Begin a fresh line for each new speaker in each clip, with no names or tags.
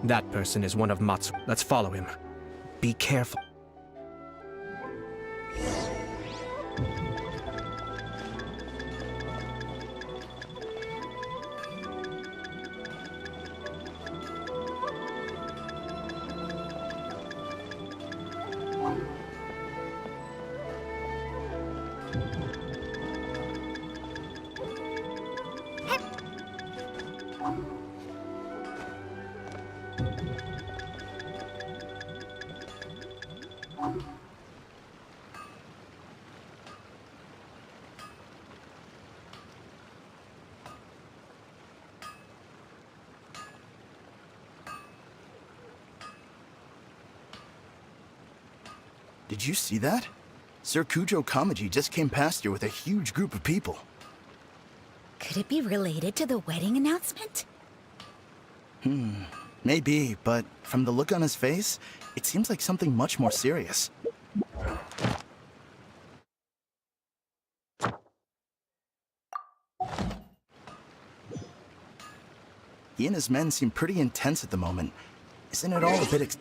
That person is one of Matsu. Let's follow him. Be careful.
Did you see that? Sir Kujo Kamaji just came past here with a huge group of people.
Could it be related to the wedding announcement?
Maybe, but from the look on his face, it seems like something much more serious. He and his men seem pretty intense at the moment. Isn't it all a bit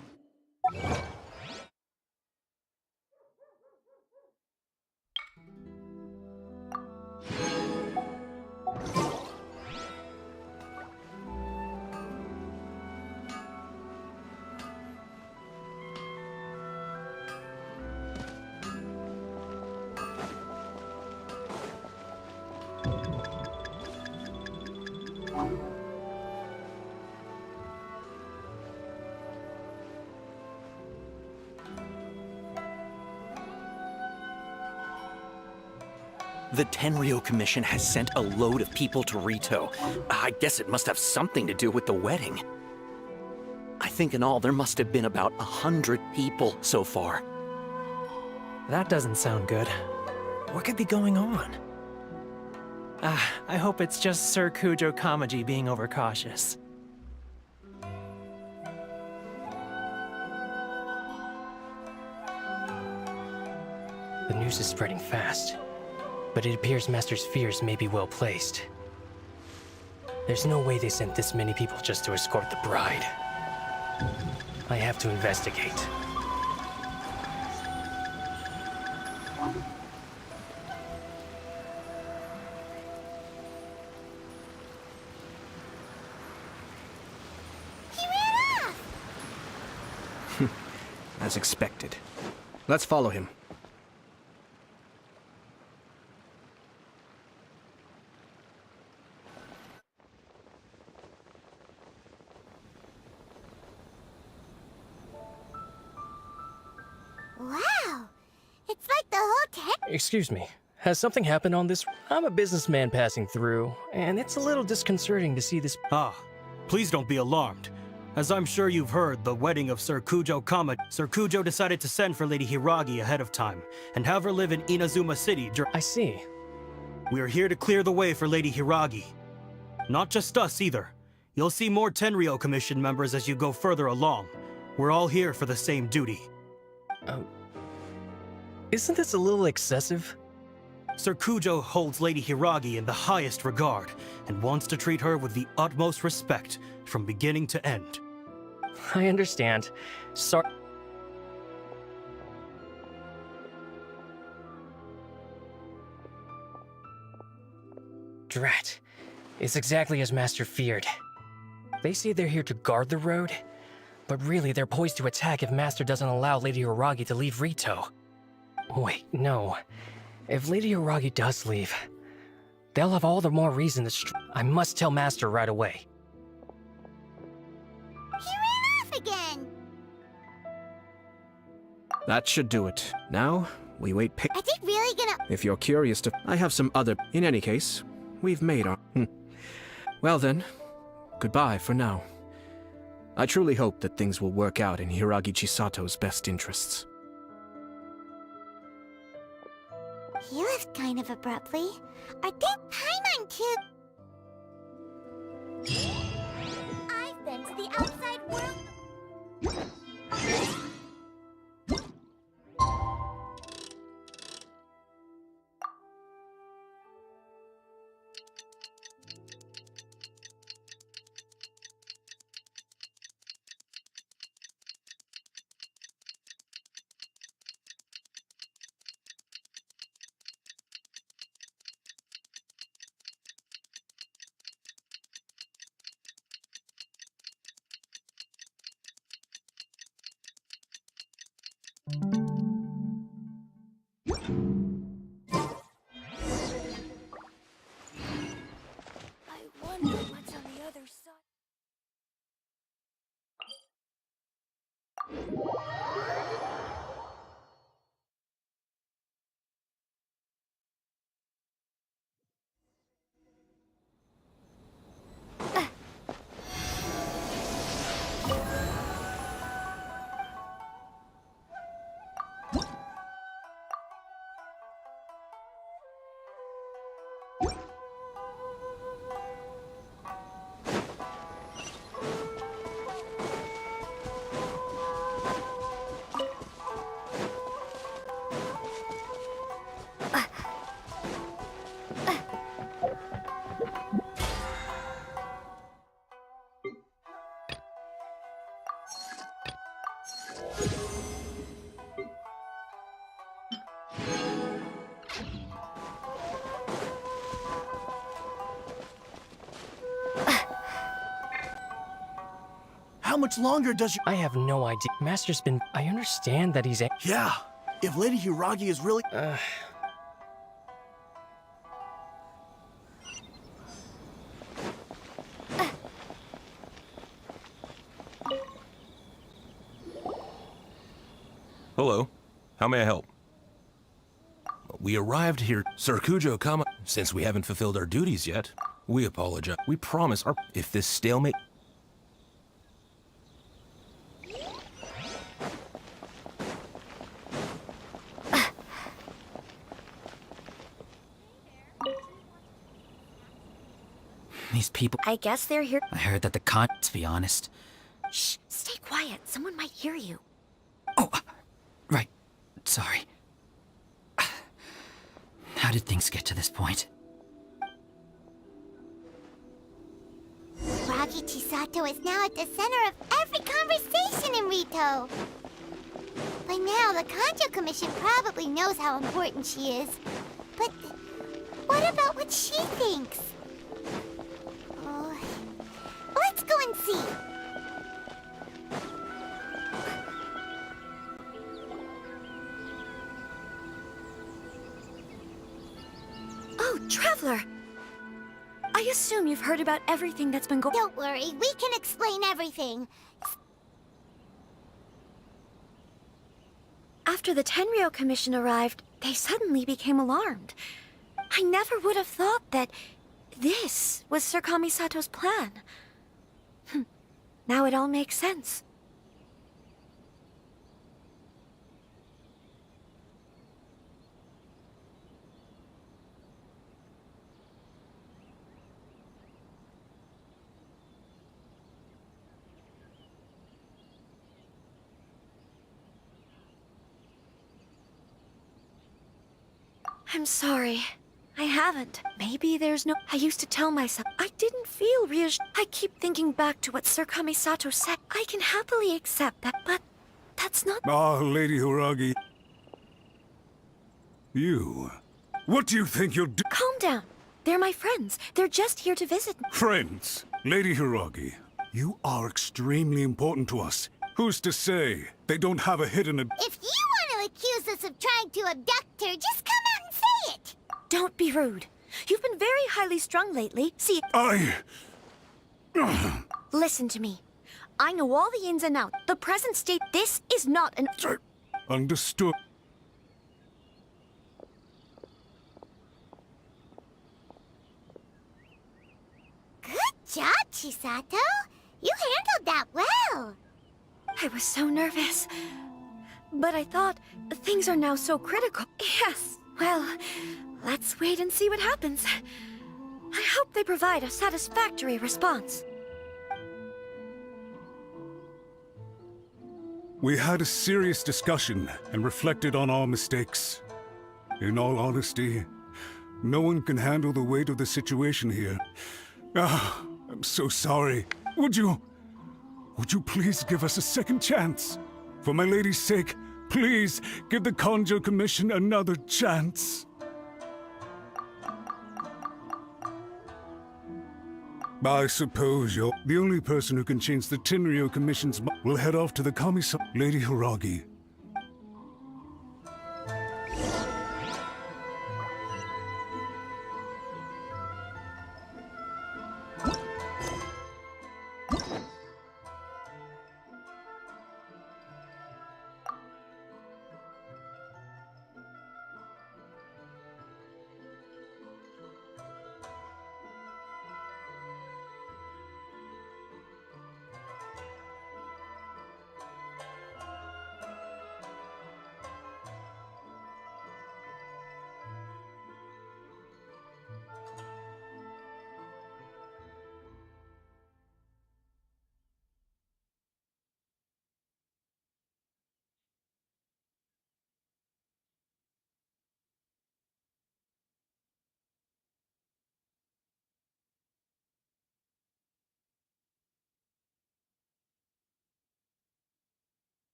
The Tenryo Commission has sent a load of people to Rito. I guess it must have something to do with the wedding. I think in all there must have been about 100 people so far.
That doesn't sound good. What could be going on? I hope it's just Sir Kujo Kamaji being overcautious.
The news is spreading fast, but it appears Master's fears may be well placed. There's no way they sent this many people just to escort the bride. I have to investigate.
As expected. Let's follow him.
Wow! It's like the whole
Excuse me, has something happened on this? I'm a businessman passing through, and it's a little disconcerting to see this.
Please don't be alarmed. As I'm sure you've heard, the wedding of Sir Kujo Kamaji. Sir Kujo decided to send for Lady Hiragi ahead of time, and have her live in Inazuma City
I see.
We are here to clear the way for Lady Hiragi. Not just us, either. You'll see more Tenryo Commission members as you go further along. We're all here for the same duty.
Isn't this a little excessive?
Sir Kujo holds Lady Hiragi in the highest regard, and wants to treat her with the utmost respect, from beginning to end.
I understand. Sorry. Drat. It's exactly as Master feared. They say they're here to guard the road, but really they're poised to attack if Master doesn't allow Lady Hiragi to leave Rito. Wait, no. If Lady Hiragi does leave, they'll have all the more reason to I must tell Master right away.
He ran off again!
That should do it. Now, we wait
Is he really gonna—
If you're curious to— I have some other— In any case, we've made our— Well then, goodbye for now. I truly hope that things will work out in Hiragi Chisato's best interests.
He left kind of abruptly. Are they Paimon too? I've been to the outside world. I wonder what's on the other side.
How much longer does your...
I have no idea. Master's been. I understand that he's.
Yeah, if Lady Hiragi is really...
Hello. How may I help? We arrived here, Sir Kujo Kama. Since we haven't fulfilled our duties yet, we apologize. We promise our... If this stalemate...
These people...
I guess they're here.
I heard that the to be honest.
Shh, stay quiet. Someone might hear you.
Oh, right. Sorry. How did things get to this point?
Hiragi Chisato is now at the center of every conversation in Rito. By now, the Kanjo Commission probably knows how important she is. But what about what she thinks? Oh, let's go and see.
Oh, Traveler! I assume you've heard about everything that's been going...
Don't worry, we can explain everything.
After the Tenryou Commission arrived, they suddenly became alarmed. I never would have thought that this was Sir Kamisato's plan. Now it all makes sense. I'm sorry. I haven't. Maybe there's no... I used to tell myself I didn't feel reassured. I keep thinking back to what Sir Kamisato said. I can happily accept that, but that's not...
Ah, Lady Hiragi. You... What do you think you'll do?
Calm down. They're my friends. They're just here to visit.
Friends, Lady Hiragi, you are extremely important to us. Who's to say they don't have a hidden...
If you want to accuse us of trying to abduct her, just come out and say it!
Don't be rude. You've been very highly strung lately. See... Listen to me. I know all the ins and outs. The present state, this is not an...
Understood.
Good job, Chisato. You handled that well.
I was so nervous. But I thought, things are now so critical. Yes, well, let's wait and see what happens. I hope they provide a satisfactory response.
We had a serious discussion and reflected on our mistakes. In all honesty, no one can handle the weight of the situation here. Ah, I'm so sorry. Would you please give us a second chance? For my lady's sake, please give the Kanjo Commission another chance. I suppose you're the only person who can change the Tenryou Commission's mind. We'll head off to the Kamisama. Lady Hiragi,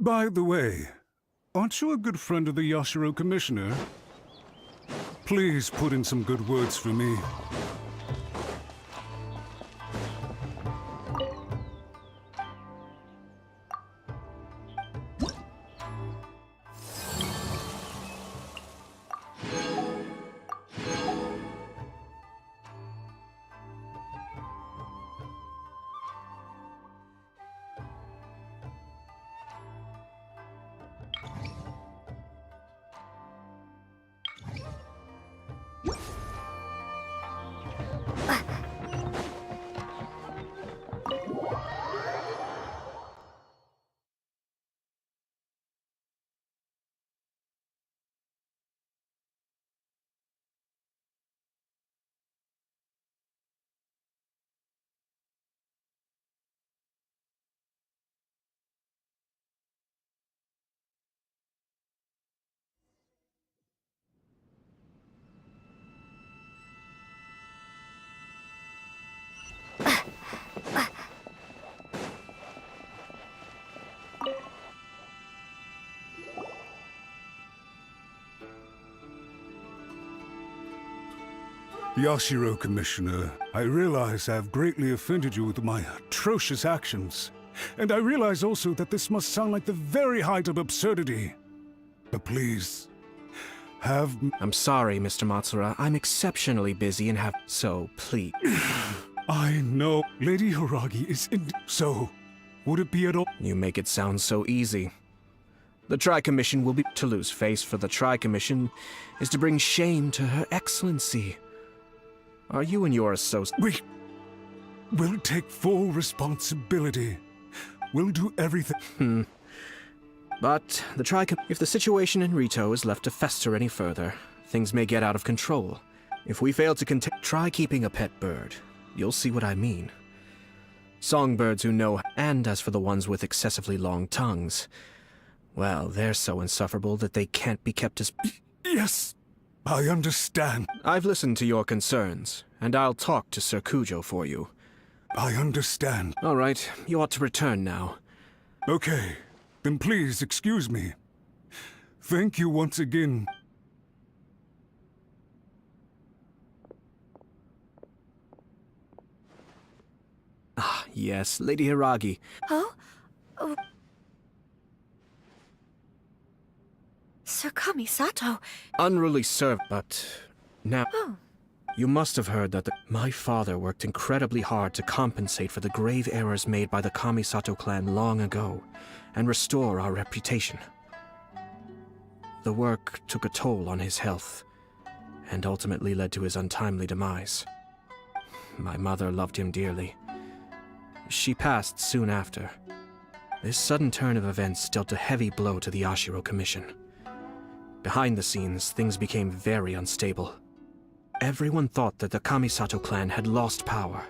By the way, aren't you a good friend of the Yashiro Commissioner? Please put in some good words for me. Yashiro, Commissioner, I realize I have greatly offended you with my atrocious actions. And I realize also that this must sound like the very height of absurdity. But please,
I'm sorry, Mr. Matsura. I'm exceptionally busy and have... So, please...
I know Lady Hiragi is in... So, would it be at all...
You make it sound so easy. The Tri-Commission will be... To lose face for the Tri-Commission is to bring shame to Her Excellency. Are you and your associate...
We'll take full responsibility. We'll do everything...
But the if the situation in Rito is left to fester any further, things may get out of control. If we fail to try keeping a pet bird. You'll see what I mean. Songbirds who know, and as for the ones with excessively long tongues, well, they're so insufferable that they can't be kept as...
Yes, I understand.
I've listened to your concerns, and I'll talk to Sir Kujo for you.
I understand.
All right, you ought to return now.
Okay, then please excuse me. Thank you once again.
Ah, yes, Lady Hiragi.
Oh? Sir Kamisato.
Unruly servant, but now...
Oh.
You must have heard that my father worked incredibly hard to compensate for the grave errors made by the Kamisato clan long ago, and restore our reputation. The work took a toll on his health, and ultimately led to his untimely demise. My mother loved him dearly. She passed soon after. This sudden turn of events dealt a heavy blow to the Yashiro Commission. Behind the scenes, things became very unstable. Everyone thought that the Kamisato clan had lost power.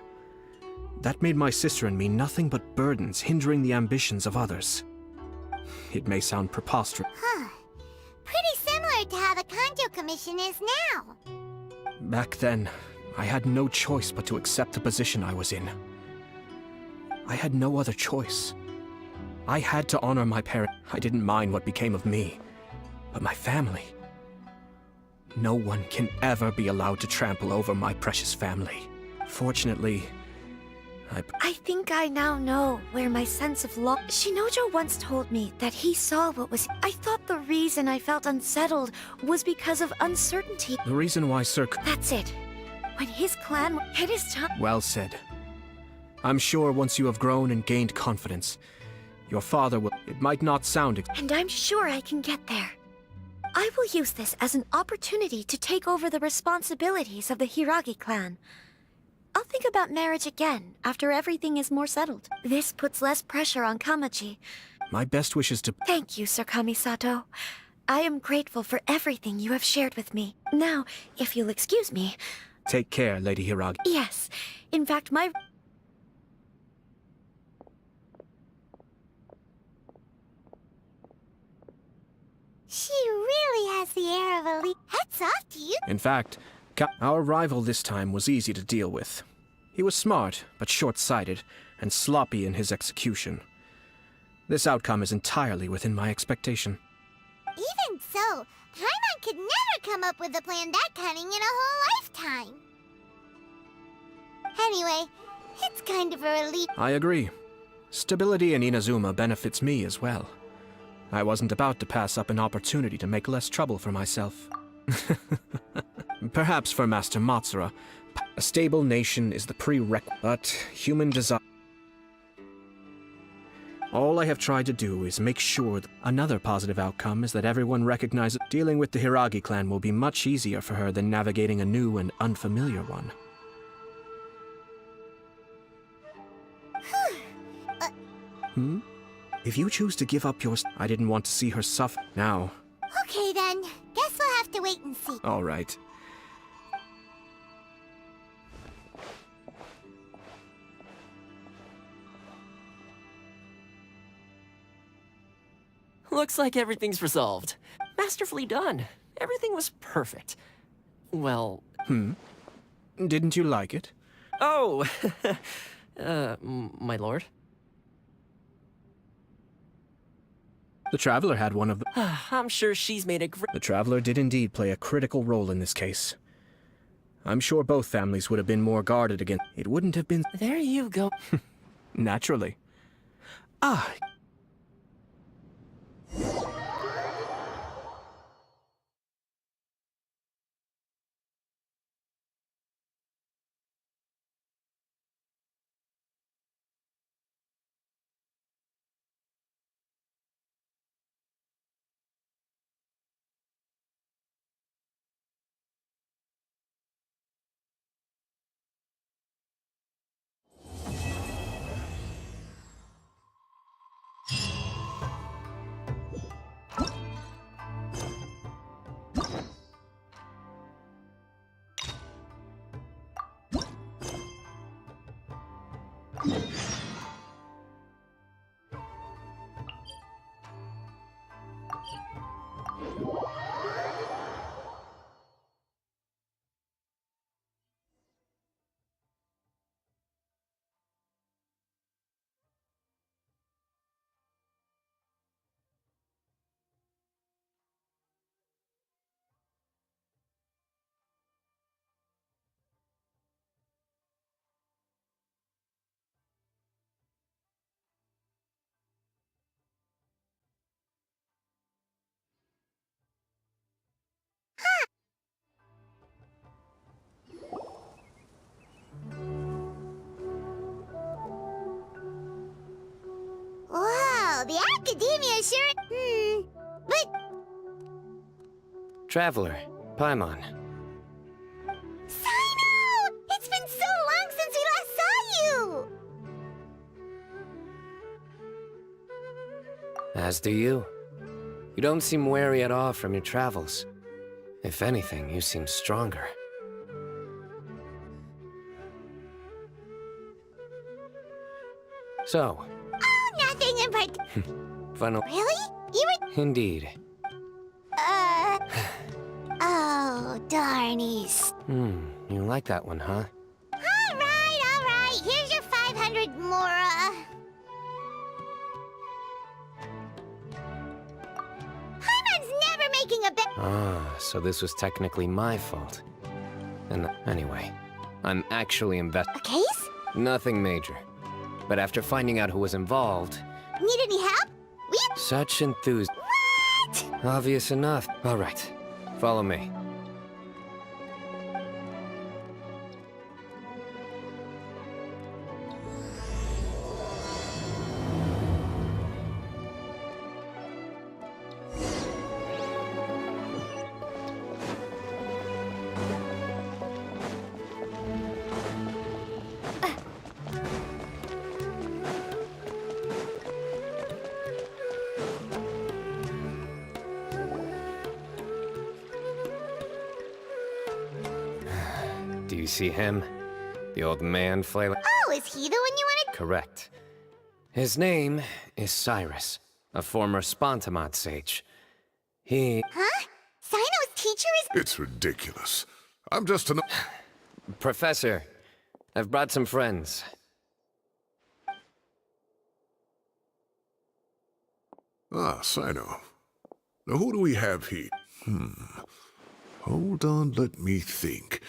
That made my sister and me nothing but burdens, hindering the ambitions of others. It may sound preposterous.
Pretty similar to how the Kanjo Commission is now.
Back then, I had no choice but to accept the position I was in. I had no other choice. I had to honor my parents. I didn't mind what became of me, but my family. No one can ever be allowed to trample over my precious family. Fortunately,
I think I now know where my sense of law... Shinojo once told me that he saw what was... I thought the reason I felt unsettled was because of uncertainty.
The reason why Sir...
That's it. When his clan hit his time...
Well said. I'm sure once you have grown and gained confidence, your father will... It might not sound...
And I'm sure I can get there. I will use this as an opportunity to take over the responsibilities of the Hiragi clan. I'll think about marriage again after everything is more settled. This puts less pressure on Kamaji.
My best wishes to...
Thank you, Sir Kamisato. I am grateful for everything you have shared with me. Now, if you'll excuse me...
Take care, Lady Hiragi.
Yes. In fact, my...
She really has the air of a lead. Hats off to you.
In fact, our rival this time was easy to deal with. He was smart, but short-sighted, and sloppy in his execution. This outcome is entirely within my expectation.
Even so, Paimon could never come up with a plan that cunning in a whole lifetime. Anyway, it's kind of a relief.
I agree. Stability in Inazuma benefits me as well. I wasn't about to pass up an opportunity to make less trouble for myself. Perhaps for Master Matsura, a stable nation is the prerequisite, but human desire. All I have tried to do is make sure that another positive outcome is that everyone recognizes dealing with the Hiragi clan will be much easier for her than navigating a new and unfamiliar one. If you choose to give up yours, I didn't want to see her suffer. Now.
Okay then, guess we'll have to wait and see.
All right.
Looks like everything's resolved. Masterfully done. Everything was perfect. Well...
Didn't you like it?
Oh! My lord?
The Traveler had one of the...
I'm sure she's made a great...
The Traveler did indeed play a critical role in this case. I'm sure both families would have been more guarded against... It wouldn't have been...
There you go.
Naturally. Ah...
Wow, the academia sure... but...
Traveler, Paimon.
Sino! It's been so long since we last saw you!
As do you. You don't seem weary at all from your travels. If anything, you seem stronger. So,
Oh, nothing in part...
final.
Really? You were...
Indeed.
Oh, darnies.
You like that one, huh?
Alright. Here's your 500 Mora. Paimon's never making a bet.
Ah, so this was technically my fault. And anyway, I'm actually
A case?
Nothing major. But after finding out who was involved...
Need any help?
Such enthusiasm.
What?
Obvious enough. All right. Follow me. Do you see him? The old man flailing?
Oh, is he the one you wanted?
Correct. His name is Cyrus, a former Spontamod sage. He...
Huh? Sino's teacher is...
It's ridiculous. I'm just an...
Professor, I've brought some friends.
Ah, Sino. Now who do we have here? Hold on, let me think.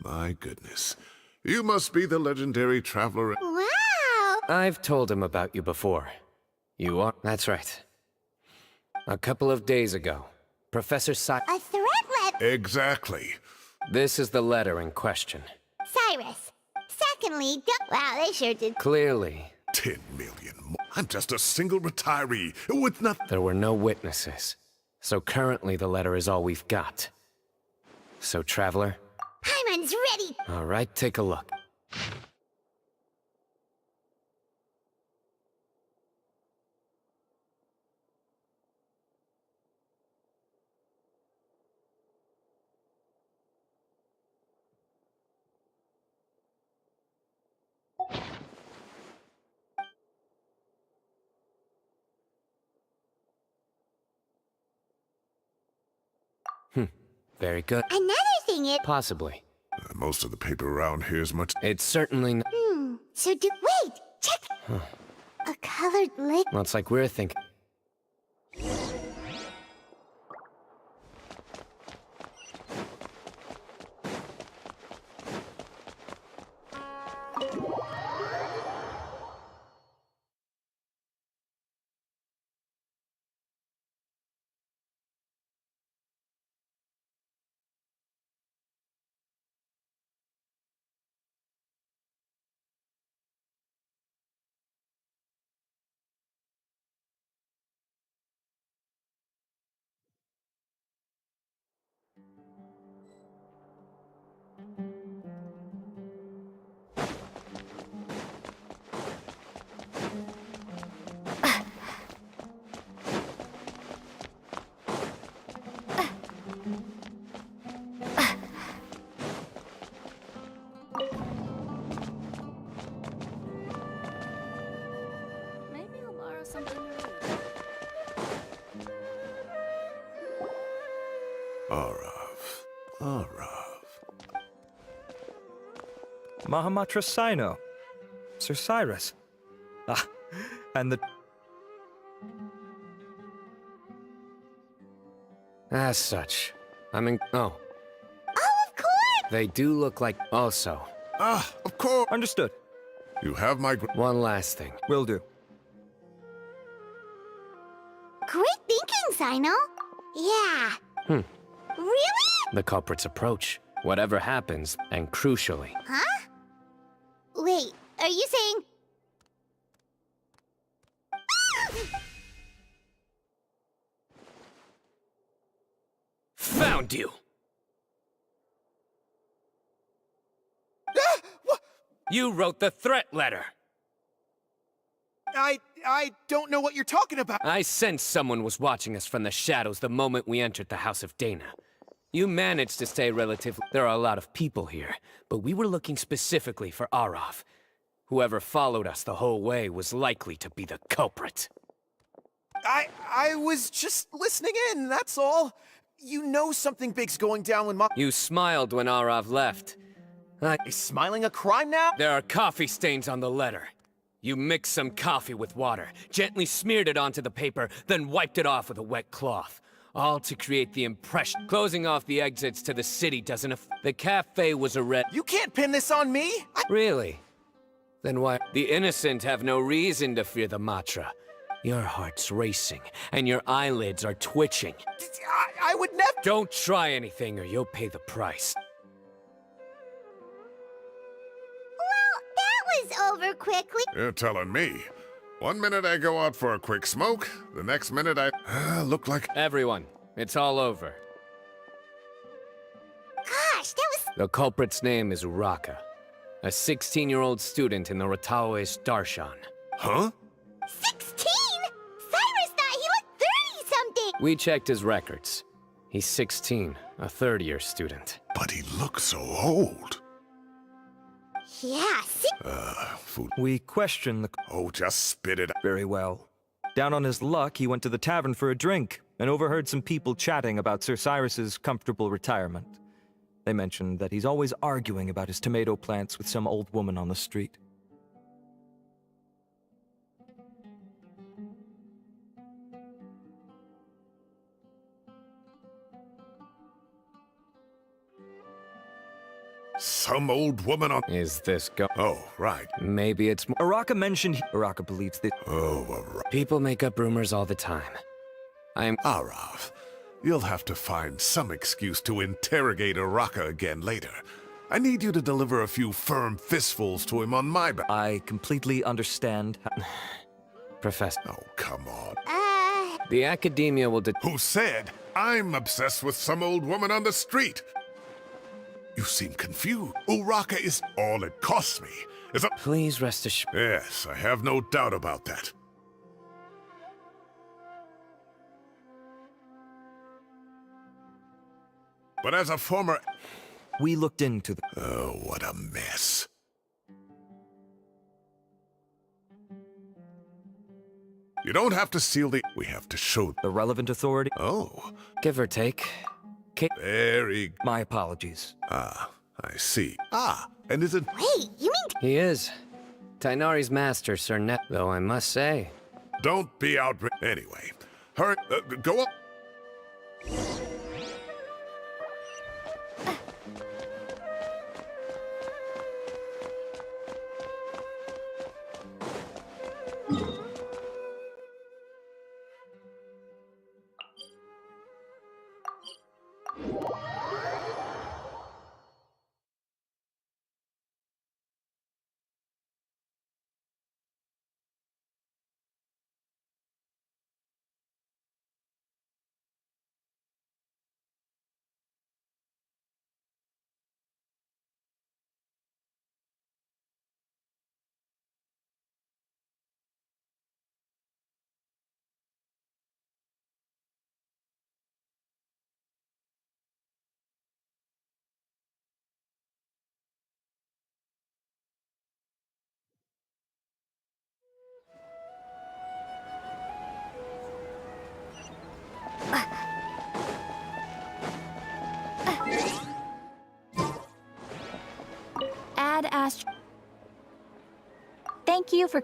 My goodness. You must be the legendary traveler.
Wow!
I've told him about you before. You are? That's right. A couple of days ago, Professor
A threat letter?
Exactly.
This is the letter in question.
Cyrus. Secondly, wow, they sure did.
Clearly,
10 million more. I'm just a single retiree with nothing.
there were no witnesses. So currently the letter is all we've got. So, Traveler?
Paimon's ready!
All right, take a look. Very good.
Another thing is...
Possibly.
Most of the paper around here is much...
It's certainly
So wait! Check! A colored liquid...
well, it's like we're thinking.
Maybe I'll borrow something to read.
Arav.
Mahamatra Sino. Sir Cyrus. Ah, and the...
As such, oh,
Oh, of course!
they do look like also.
Ah, of course.
Understood.
You have my...
One last thing.
Will do.
Great thinking, Sino. Yeah. Really?
The culprit's approach. Whatever happens, and crucially,
Huh? Wait, are you saying...
found you! You wrote the threat letter!
I don't know what you're talking about.
I sensed someone was watching us from the shadows the moment we entered the House of Dana. You managed to stay relatively... There are a lot of people here, but we were looking specifically for Arav. Whoever followed us the whole way was likely to be the culprit.
I was just listening in, that's all. You know something big's going down when
You smiled when Arav left.
Is smiling a crime now?
There are coffee stains on the letter. You mixed some coffee with water, gently smeared it onto the paper, then wiped it off with a wet cloth. All to create the impression. Closing off the exits to the city doesn't The cafe was a red...
You can't pin this on me!
Really? Then why... The innocent have no reason to fear the Matra. Your heart's racing, and your eyelids are twitching.
I would never...
Don't try anything or you'll pay the price.
Well, that was over quickly.
You're telling me. 1 minute I go out for a quick smoke, the next minute I look like...
Everyone, it's all over.
Gosh, that was...
The culprit's name is Uraka, a 16-year-old student in the Rataoist Darshan.
Huh?
16? Cyrus thought he looked 30-something!
We checked his records. He's 16, a third-year student.
But he looks so old.
Yeah,
Food.
We questioned the...
Oh, just spit it out.
Very well. Down on his luck, he went to the tavern for a drink and overheard some people chatting about Sir Cyrus's comfortable retirement. They mentioned that he's always arguing about his tomato plants with some old woman on the street.
Some old woman on...
Is this go?
Oh, right.
Maybe it's...
Araka mentioned... Araka believes that...
Oh,
People make up rumors all the time.
Arav, you'll have to find some excuse to interrogate Araka again later. I need you to deliver a few firm fistfuls to him on my back.
I completely understand.
Professor.
Oh, come on.
The academia will...
Who said I'm obsessed with some old woman on the street? You seem confused. Uraka is all it costs me. Is a...
Please rest assured.
Yes, I have no doubt about that. But as a former...
We looked into the...
Oh, what a mess. You don't have to seal the... We have to show...
The relevant authority...
Oh.
Give or take.
Very...
My apologies.
Ah, I see. Ah, and is it...
Wait, you mean...
He is. Tainari's master, Sir Net, though I must say.
Don't be outraged. Anyway, hurry, go up.
Ad Ast. Thank you for.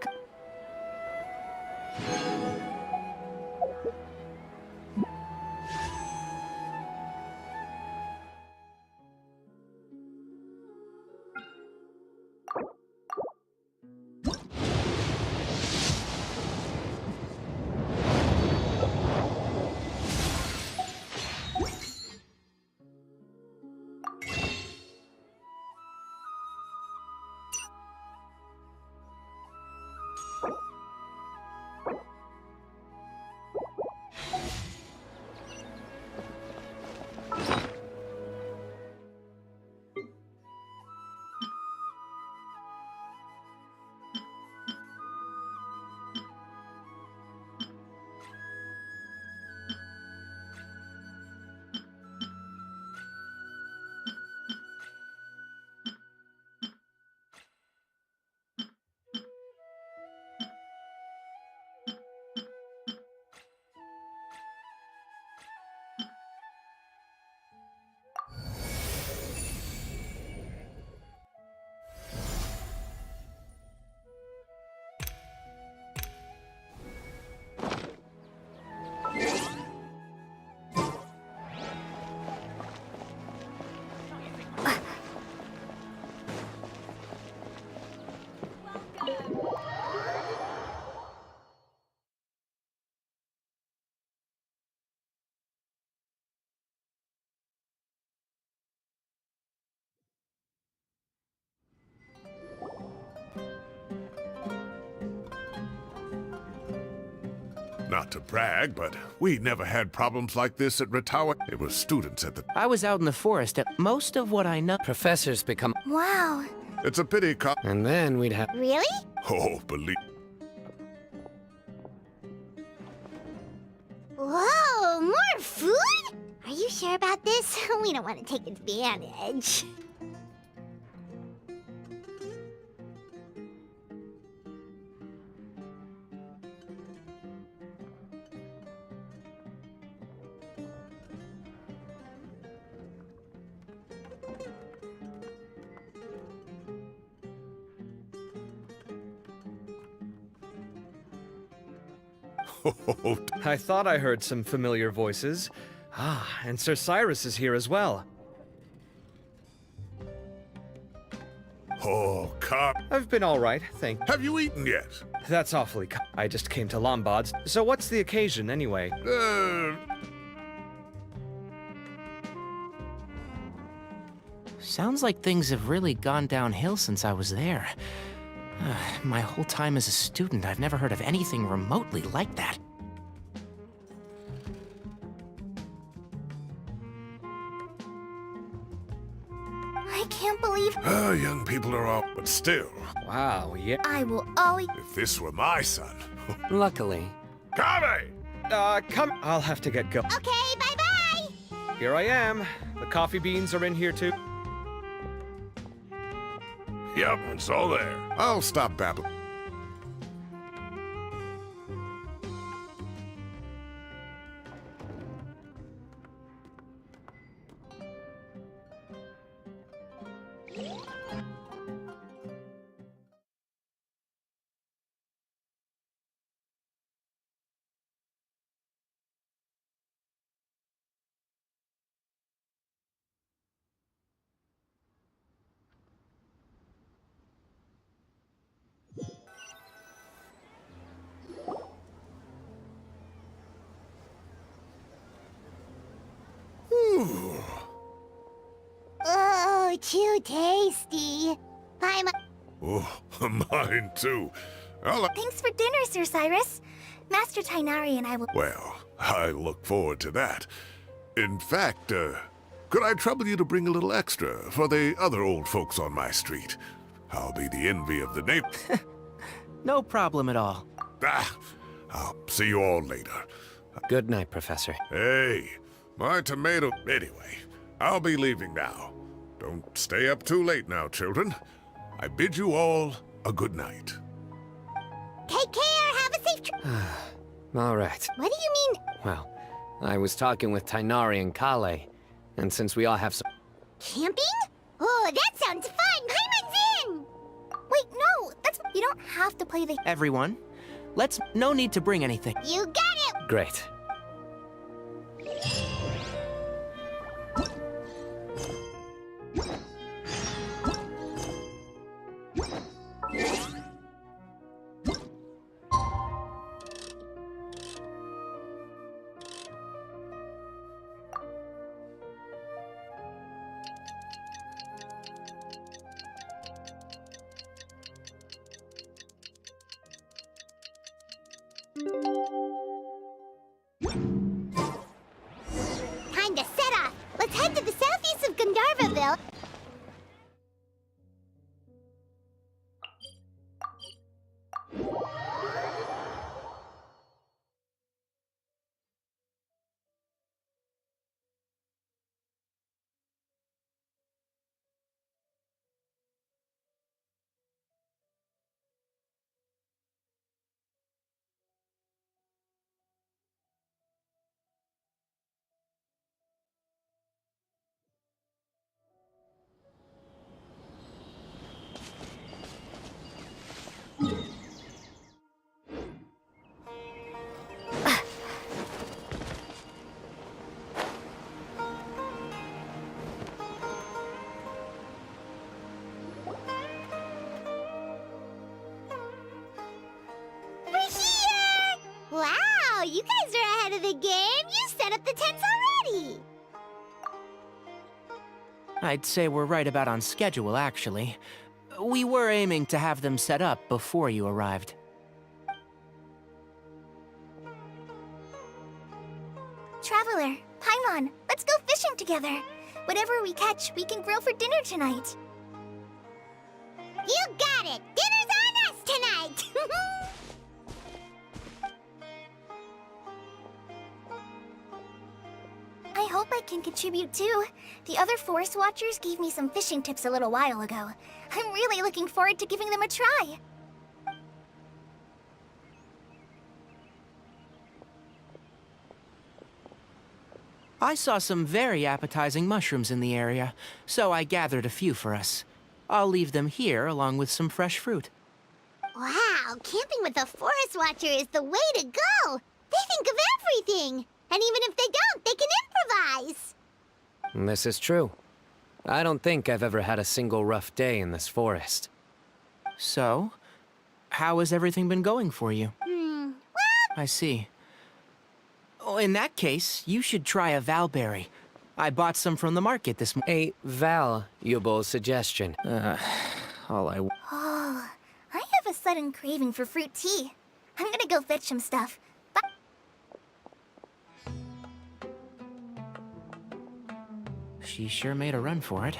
Not to brag, but we never had problems like this at Ratawa. It was students at the...
I was out in the forest at most of what I know.
Professors become...
Wow.
It's a pity,
And then we'd have...
Really?
Oh, believe...
Whoa, more food? Are you sure about this? We don't want to take advantage.
I thought I heard some familiar voices. Ah, and Sir Cyrus is here as well.
Oh, come.
I've been all right,
Have you eaten yet?
That's awfully I just came to Lombard's. So what's the occasion, anyway?
Sounds like things have really gone downhill since I was there. My whole time as a student, I've never heard of anything remotely like that.
I can't believe
Young people are all, but still.
Wow, yeah.
I will always.
If this were my son.
Luckily.
Kame!
Come. I'll have to get going.
Okay, bye-bye!
Here I am. The coffee beans are in here too.
Yep, it's all there. I'll stop babbling.
Oh, too tasty.
Oh, mine too.
Thanks for dinner, Sir Cyrus. Master Tainari and I will.
Well, I look forward to that. In fact, could I trouble you to bring a little extra for the other old folks on my street? I'll be the envy of the neighbor.
No problem at all.
I'll see you all later.
Good night, Professor.
Hey, my tomato... Anyway, I'll be leaving now. Don't stay up too late now, children. I bid you all a good night.
Take care. Have a safe trip.
All right.
What do you mean?
Well, I was talking with Tainari and Kale, and since we all have some...
Camping? Oh, that sounds fun. Paimon's in. Wait, no. You don't have to play the...
Everyone, no need to bring anything.
You got it.
Great.
Time to set off. Let's head to the southeast of Gandharvaville. Wow, you guys are ahead of the game. You set up the tents already.
I'd say we're right about on schedule, actually. We were aiming to have them set up before you arrived.
Traveler, Paimon, let's go fishing together. Whatever we catch, we can grill for dinner tonight. You got it! Dinner's on us tonight! I hope I can contribute too. The other Forest Watchers gave me some fishing tips a little while ago. I'm really looking forward to giving them a try.
I saw some very appetizing mushrooms in the area, so I gathered a few for us. I'll leave them here along with some fresh fruit.
Wow, camping with a Forest Watcher is the way to go! They think of everything! And even if they don't, they can improvise!
This is true.
I don't think I've ever had a single rough day in this forest.
So, how has everything been going for you?
Well,
I see. Oh, in that case, you should try a valberry. I bought some from the market this morning.
A valuable suggestion.
All I...
oh, I have a sudden craving for fruit tea. I'm gonna go fetch some stuff. Bye.
She sure made a run for it.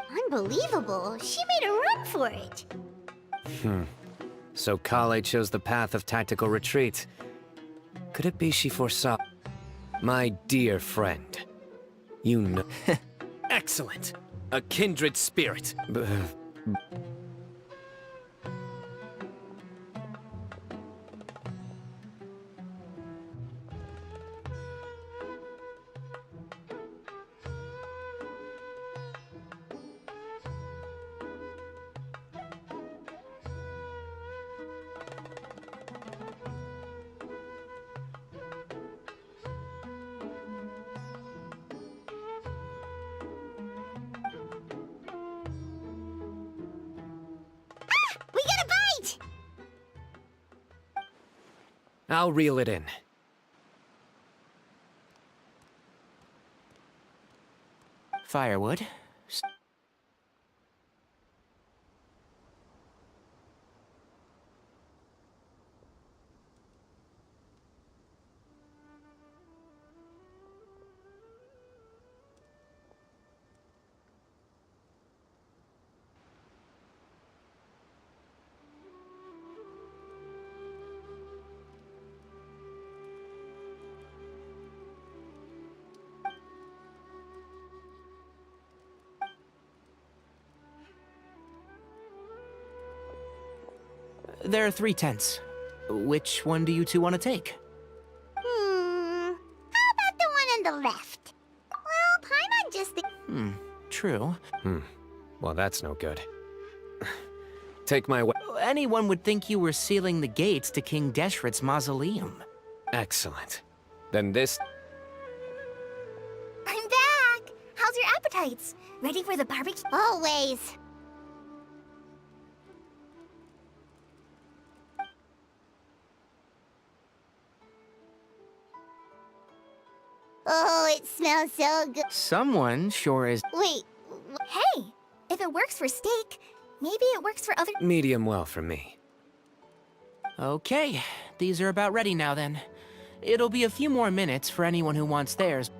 Unbelievable. She made a run for it.
So Kale chose the path of tactical retreat. Could it be she foresaw... My dear friend, you know... Excellent! A kindred spirit.
We got a bite!
I'll reel it in.
Firewood. There are 3 tents. Which one do you two want to take?
How about the one on the left? Well, Paimon just...
True.
Well, that's no good. Take my way.
Anyone would think you were sealing the gates to King Deshret's mausoleum.
Excellent. Then this...
I'm back! How's your appetites? Ready for the barbecue? Always. Oh, it smells so good.
Someone sure is...
Wait, hey! If it works for steak, maybe it works for other...
Medium well for me.
Okay, these are about ready now then. It'll be a few more minutes for anyone who wants theirs.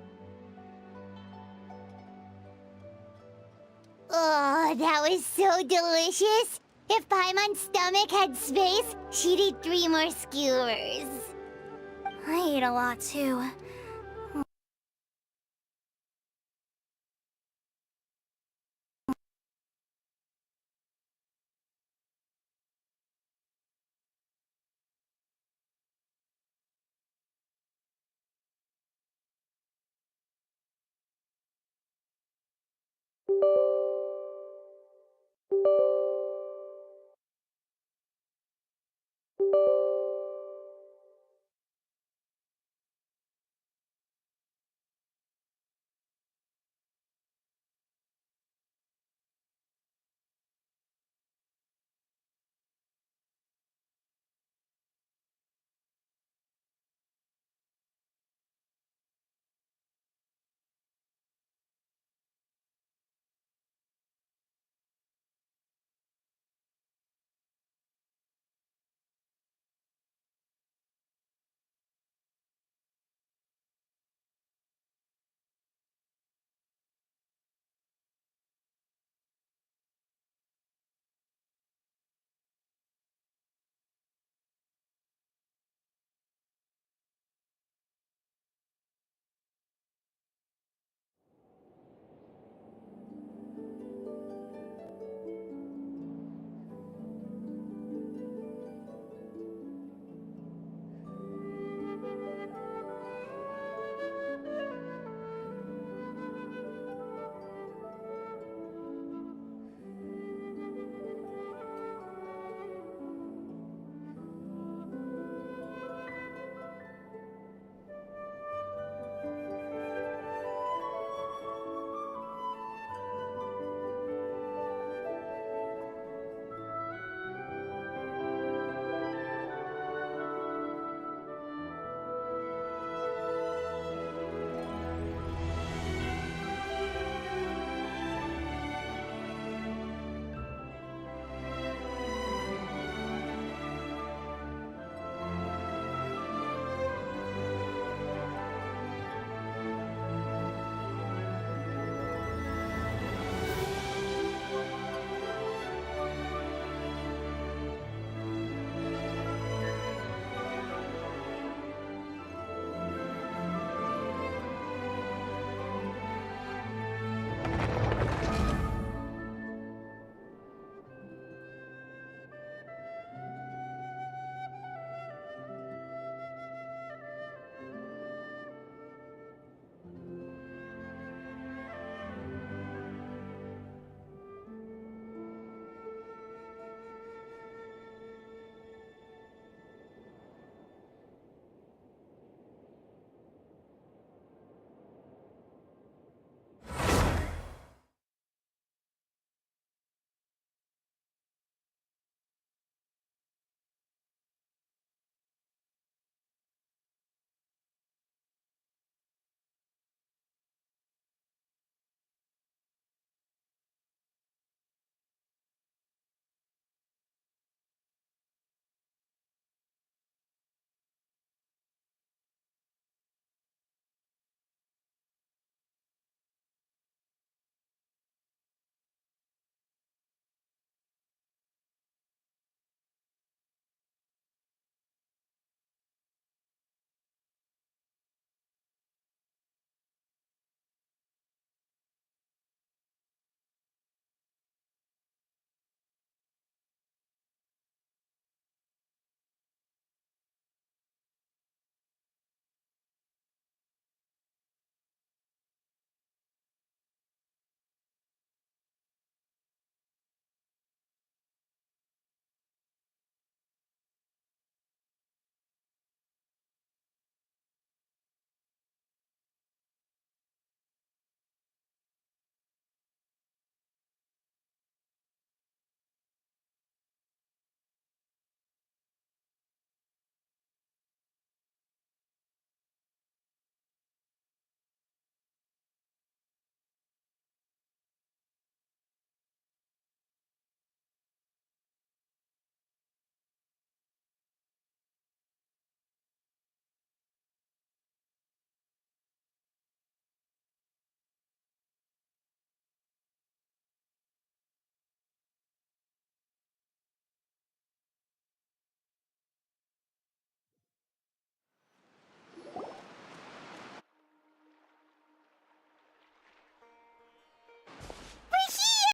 Oh, that was so delicious! If Paimon's stomach had space, she'd eat 3 more skewers. I ate a lot too.